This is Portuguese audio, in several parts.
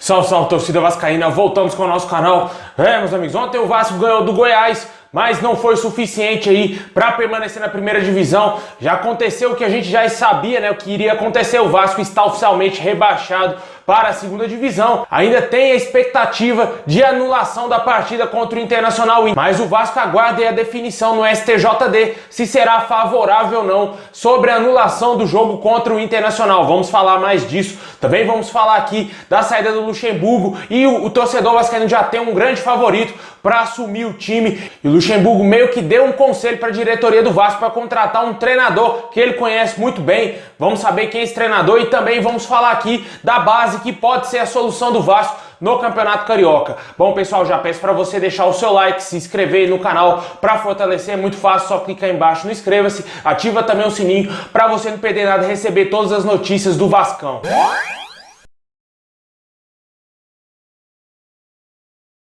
Salve, salve, torcida vascaína, voltamos com o nosso canal. Meus amigos, ontem o Vasco ganhou do Goiás, mas não foi suficiente aí para permanecer na primeira divisão. Já aconteceu o que a gente já sabia, né? O que iria acontecer, o Vasco está oficialmente rebaixado para a segunda divisão. Ainda tem a expectativa de anulação da partida contra o Internacional, mas o Vasco aguarda a definição no STJD se será favorável ou não sobre a anulação do jogo contra o Internacional. Vamos falar mais disso. Também vamos falar aqui da saída do Luxemburgo e o torcedor vascaíno já tem um grande favorito para assumir o time. E o Luxemburgo meio que deu um conselho para a diretoria do Vasco para contratar um treinador que ele conhece muito bem. Vamos saber quem é esse treinador e também vamos falar aqui da base que pode ser a solução do Vasco no Campeonato Carioca. Bom, pessoal, já peço para você deixar o seu like, se inscrever no canal para fortalecer, é muito fácil, só clicar aí embaixo no inscreva-se, ativa também o sininho para você não perder nada e receber todas as notícias do Vascão.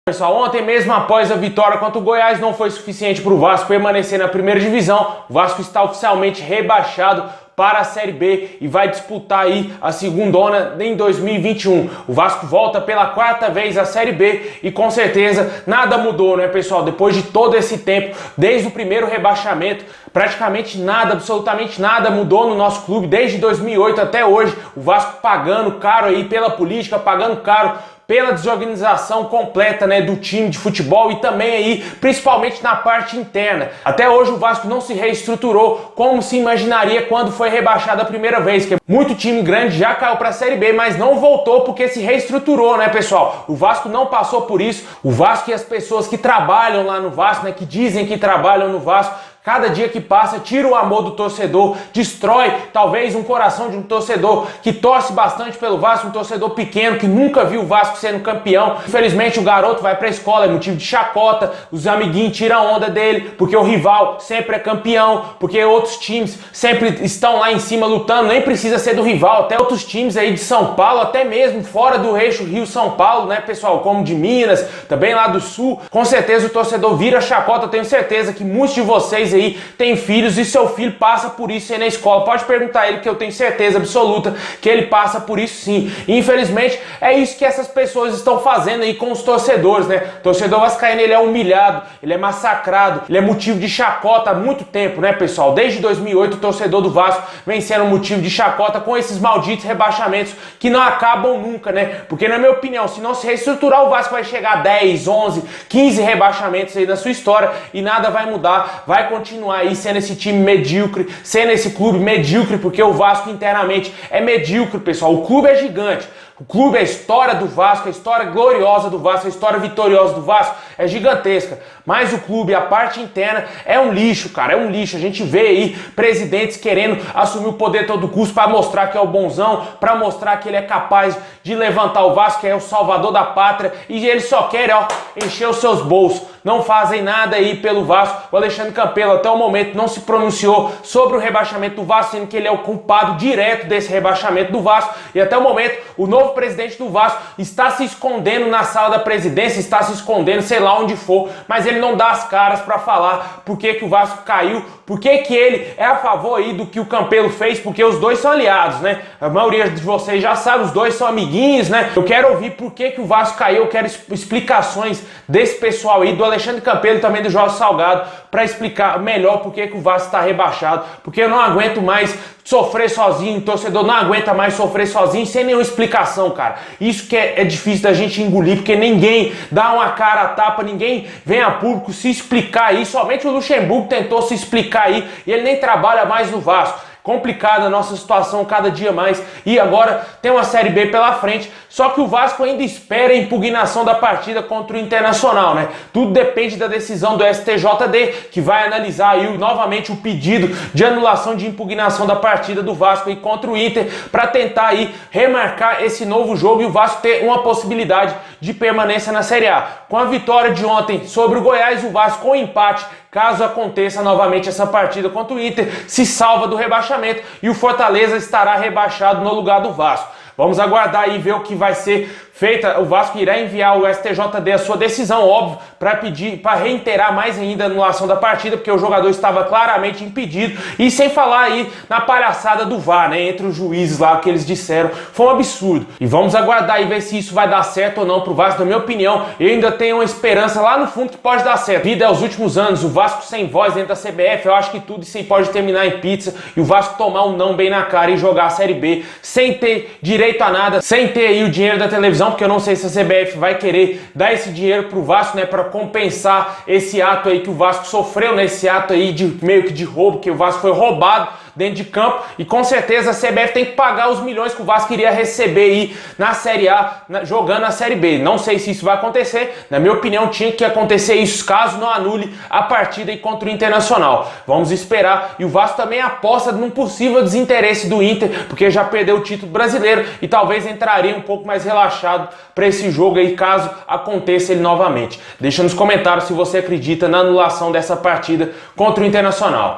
Pessoal, ontem mesmo após a vitória contra o Goiás não foi suficiente para o Vasco permanecer na primeira divisão. O Vasco está oficialmente rebaixado para a Série B e vai disputar aí a segundona em 2021. O Vasco volta pela quarta vez à Série B e com certeza nada mudou, né, pessoal? Depois de todo esse tempo, desde o primeiro rebaixamento, praticamente nada, absolutamente nada mudou no nosso clube desde 2008 até hoje. O Vasco pagando caro aí pela política, pagando caro pela desorganização completa, né, do time de futebol e também aí, principalmente na parte interna. Até hoje o Vasco não se reestruturou como se imaginaria quando foi rebaixado a primeira vez, que muito time grande já caiu para a Série B, mas não voltou porque se reestruturou, né, pessoal? O Vasco não passou por isso. O Vasco e as pessoas que trabalham lá no Vasco, né, que dizem que trabalham no Vasco, cada dia que passa, tira o amor do torcedor, destrói talvez um coração de um torcedor que torce bastante pelo Vasco, um torcedor pequeno que nunca viu o Vasco sendo campeão. Infelizmente o garoto vai pra escola, é motivo de chacota, os amiguinhos tiram onda dele, porque o rival sempre é campeão, porque outros times sempre estão lá em cima lutando, nem precisa ser do rival, até outros times aí de São Paulo, até mesmo fora do eixo Rio-São Paulo, né, pessoal, como de Minas, também lá do Sul. Com certeza o torcedor vira chacota, eu tenho certeza que muitos de vocês aí tem filhos e seu filho passa por isso aí na escola. Pode perguntar a ele que eu tenho certeza absoluta que ele passa por isso sim. E, infelizmente é isso que essas pessoas estão fazendo aí com os torcedores, né? O torcedor vascaíno, ele é humilhado, ele é massacrado, ele é motivo de chacota há muito tempo, né, pessoal? Desde 2008 o torcedor do Vasco vem sendo motivo de chacota com esses malditos rebaixamentos que não acabam nunca, né? Porque na minha opinião, se não se reestruturar, o Vasco vai chegar a 10, 11, 15 rebaixamentos aí na sua história e nada vai mudar, vai continuar aí sendo esse time medíocre, sendo esse clube medíocre, porque o Vasco internamente é medíocre, pessoal. O clube é gigante. O clube, a história do Vasco, a história gloriosa do Vasco, a história vitoriosa do Vasco é gigantesca. Mas o clube, a parte interna, é um lixo, cara, é um lixo. A gente vê aí presidentes querendo assumir o poder a todo custo para mostrar que é o bonzão, para mostrar que ele é capaz de levantar o Vasco, que é o salvador da pátria, e eles só querem, ó, encher os seus bolsos. Não fazem nada aí pelo Vasco. O Alexandre Campelo até o momento não se pronunciou sobre o rebaixamento do Vasco, sendo que ele é o culpado direto desse rebaixamento do Vasco. E até o momento o novo presidente do Vasco está se escondendo na sala da presidência, está se escondendo sei lá onde for, mas ele não dá as caras para falar por que o Vasco caiu, por que ele é a favor aí do que o Campelo fez, porque os dois são aliados, né? A maioria de vocês já sabe, os dois são amiguinhos, né? Eu quero ouvir por que o Vasco caiu, eu quero explicações desse pessoal aí, do Alexandre Campelo e também do Jorge Salgado, para explicar melhor por que o Vasco está rebaixado, porque eu não aguento mais sofrer sozinho, o torcedor não aguenta mais sofrer sozinho, sem nenhuma explicação, cara. Isso que é difícil da gente engolir, porque ninguém dá uma cara a tapa, ninguém vem a público se explicar aí, somente o Luxemburgo tentou se explicar aí, e ele nem trabalha mais no Vasco. Complicada a nossa situação cada dia mais e agora tem uma Série B pela frente, só que o Vasco ainda espera a impugnação da partida contra o Internacional, né? Tudo depende da decisão do STJD, que vai analisar aí novamente o pedido de anulação de impugnação da partida do Vasco aí contra o Inter, para tentar aí remarcar esse novo jogo e o Vasco ter uma possibilidade de permanência na Série A. Com a vitória de ontem sobre o Goiás, o Vasco com empate, caso aconteça novamente essa partida contra o Inter, se salva do rebaixamento e o Fortaleza estará rebaixado no lugar do Vasco. Vamos aguardar e ver o que vai ser feita, o Vasco irá enviar ao STJD a sua decisão, óbvio, para pedir, para reiterar mais ainda a anulação da partida, porque o jogador estava claramente impedido, e sem falar aí na palhaçada do VAR, né, entre os juízes lá, que eles disseram, foi um absurdo. E vamos aguardar e ver se isso vai dar certo ou não pro Vasco. Na minha opinião, eu ainda tenho uma esperança lá no fundo que pode dar certo. Vida é os últimos anos, o Vasco sem voz dentro da CBF, eu acho que tudo isso aí pode terminar em pizza, e o Vasco tomar um não bem na cara e jogar a Série B, sem ter direito a nada, sem ter aí o dinheiro da televisão, porque eu não sei se a CBF vai querer dar esse dinheiro pro Vasco, né, para compensar esse ato aí que o Vasco sofreu, nesse ato aí de meio que de roubo, que o Vasco foi roubado dentro de campo, e com certeza a CBF tem que pagar os milhões que o Vasco iria receber aí na Série A, jogando a Série B. Não sei se isso vai acontecer, na minha opinião tinha que acontecer isso caso não anule a partida aí contra o Internacional. Vamos esperar, e o Vasco também aposta num possível desinteresse do Inter, porque já perdeu o título brasileiro e talvez entraria um pouco mais relaxado para esse jogo aí caso aconteça ele novamente. Deixa nos comentários se você acredita na anulação dessa partida contra o Internacional.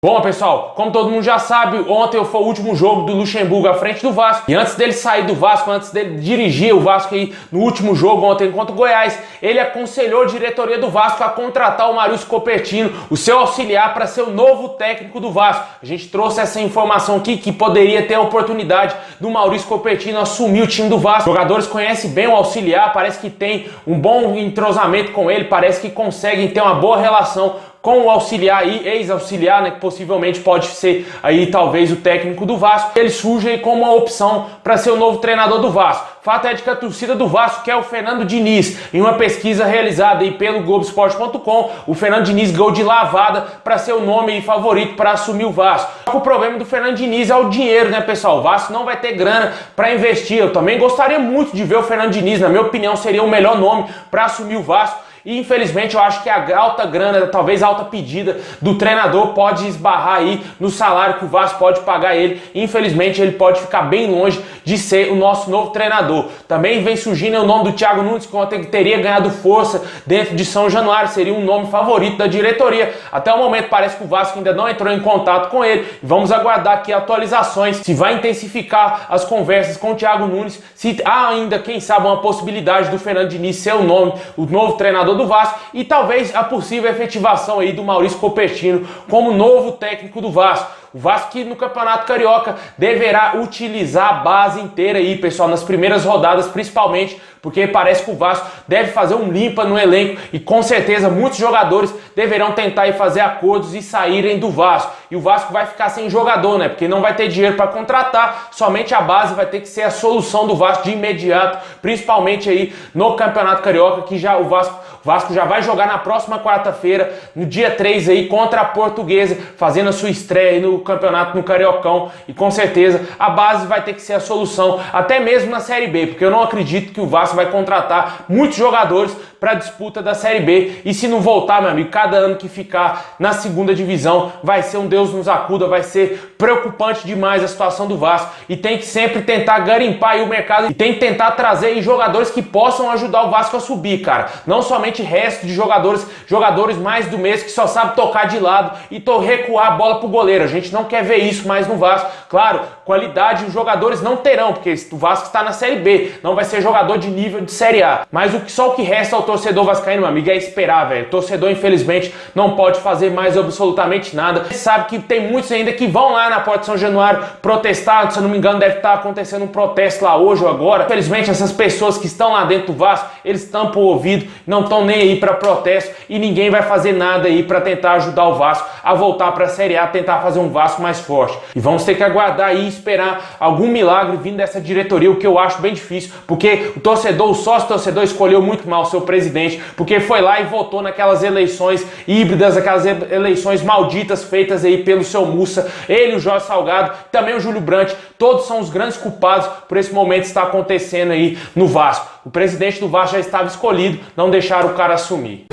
Bom, pessoal, como todo mundo já sabe, ontem foi o último jogo do Luxemburgo à frente do Vasco. E antes dele sair do Vasco, antes dele dirigir o Vasco aí no último jogo ontem contra o Goiás, ele aconselhou a diretoria do Vasco a contratar o Maurício Copertino, o seu auxiliar, para ser o novo técnico do Vasco. A gente trouxe essa informação aqui que poderia ter a oportunidade do Maurício Copertino assumir o time do Vasco. Os jogadores conhecem bem o auxiliar, parece que tem um bom entrosamento com ele, parece que conseguem ter uma boa relação com o auxiliar aí, ex-auxiliar, né, que possivelmente pode ser aí talvez o técnico do Vasco. Ele surge aí como uma opção para ser o novo treinador do Vasco. Fato é de que a torcida do Vasco quer o Fernando Diniz. Em uma pesquisa realizada aí pelo Globoesporte.com, o Fernando Diniz ganhou de lavada para ser o nome aí favorito para assumir o Vasco. O problema do Fernando Diniz é o dinheiro, né, pessoal? O Vasco não vai ter grana para investir. Eu também gostaria muito de ver o Fernando Diniz. Na minha opinião, seria o melhor nome para assumir o Vasco. E infelizmente eu acho que a alta grana, talvez a alta pedida do treinador pode esbarrar aí no salário que o Vasco pode pagar ele. Infelizmente ele pode ficar bem longe de ser o nosso novo treinador. Também vem surgindo o nome do Thiago Nunes, que ontem teria ganhado força dentro de São Januário, seria um nome favorito da diretoria. Até o momento parece que o Vasco ainda não entrou em contato com ele. Vamos aguardar aqui atualizações, se vai intensificar as conversas com o Thiago Nunes, se há ainda, quem sabe, uma possibilidade do Fernando Diniz ser o novo treinador do Vasco, e talvez a possível efetivação aí do Maurício Copertino como novo técnico do Vasco. O Vasco que no Campeonato Carioca deverá utilizar a base inteira aí, pessoal, nas primeiras rodadas principalmente, porque parece que o Vasco deve fazer um limpa no elenco e com certeza muitos jogadores deverão tentar ir fazer acordos e saírem do Vasco. E o Vasco vai ficar sem jogador, né? Porque não vai ter dinheiro para contratar, somente a base vai ter que ser a solução do Vasco de imediato, principalmente aí no Campeonato Carioca, que já o Vasco já vai jogar na próxima quarta-feira, no dia 3 aí, contra a Portuguesa, fazendo a sua estreia aí no campeonato, no Cariocão, e com certeza a base vai ter que ser a solução, até mesmo na Série B, porque eu não acredito que o Vasco vai contratar muitos jogadores para a disputa da Série B, e se não voltar, meu amigo, cada ano que ficar na segunda divisão vai ser um Deus nos acuda, vai ser preocupante demais a situação do Vasco, e tem que sempre tentar garimpar aí o mercado, e tem que tentar trazer aí jogadores que possam ajudar o Vasco a subir, cara, não somente resto de jogadores mais do mês que só sabe tocar de lado e recuar a bola pro goleiro. A gente não quer ver isso mais no Vasco. Claro, qualidade os jogadores não terão, porque o Vasco está na Série B, não vai ser jogador de nível de Série A. Mas só o que resta ao torcedor vascaíno, meu amigo, é esperar, velho. O torcedor, infelizmente, não pode fazer mais absolutamente nada. A gente sabe que tem muitos ainda que vão lá na Porta de São Januário protestar, se eu não me engano deve estar acontecendo um protesto lá hoje ou agora. Infelizmente, essas pessoas que estão lá dentro do Vasco, eles tampam o ouvido, não estão nem aí para protesto, e ninguém vai fazer nada aí para tentar ajudar o Vasco a voltar para a Série A, tentar fazer um Vasco mais forte. E vamos ter que aguardar aí e esperar algum milagre vindo dessa diretoria, o que eu acho bem difícil, porque o sócio torcedor escolheu muito mal o seu presidente, porque foi lá e votou naquelas eleições híbridas, aquelas eleições malditas feitas aí pelo seu Mussa, ele, o Jorge Salgado, também o Júlio Brandt, todos são os grandes culpados por esse momento que está acontecendo aí no Vasco. O presidente do Vasco já estava escolhido, não deixaram o cara assumir.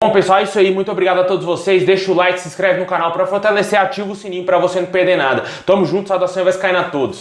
Bom, pessoal, é isso aí. Muito obrigado a todos vocês. Deixa o like, se inscreve no canal para fortalecer, ativa o sininho para você não perder nada. Tamo junto, saudação vascaína a todos.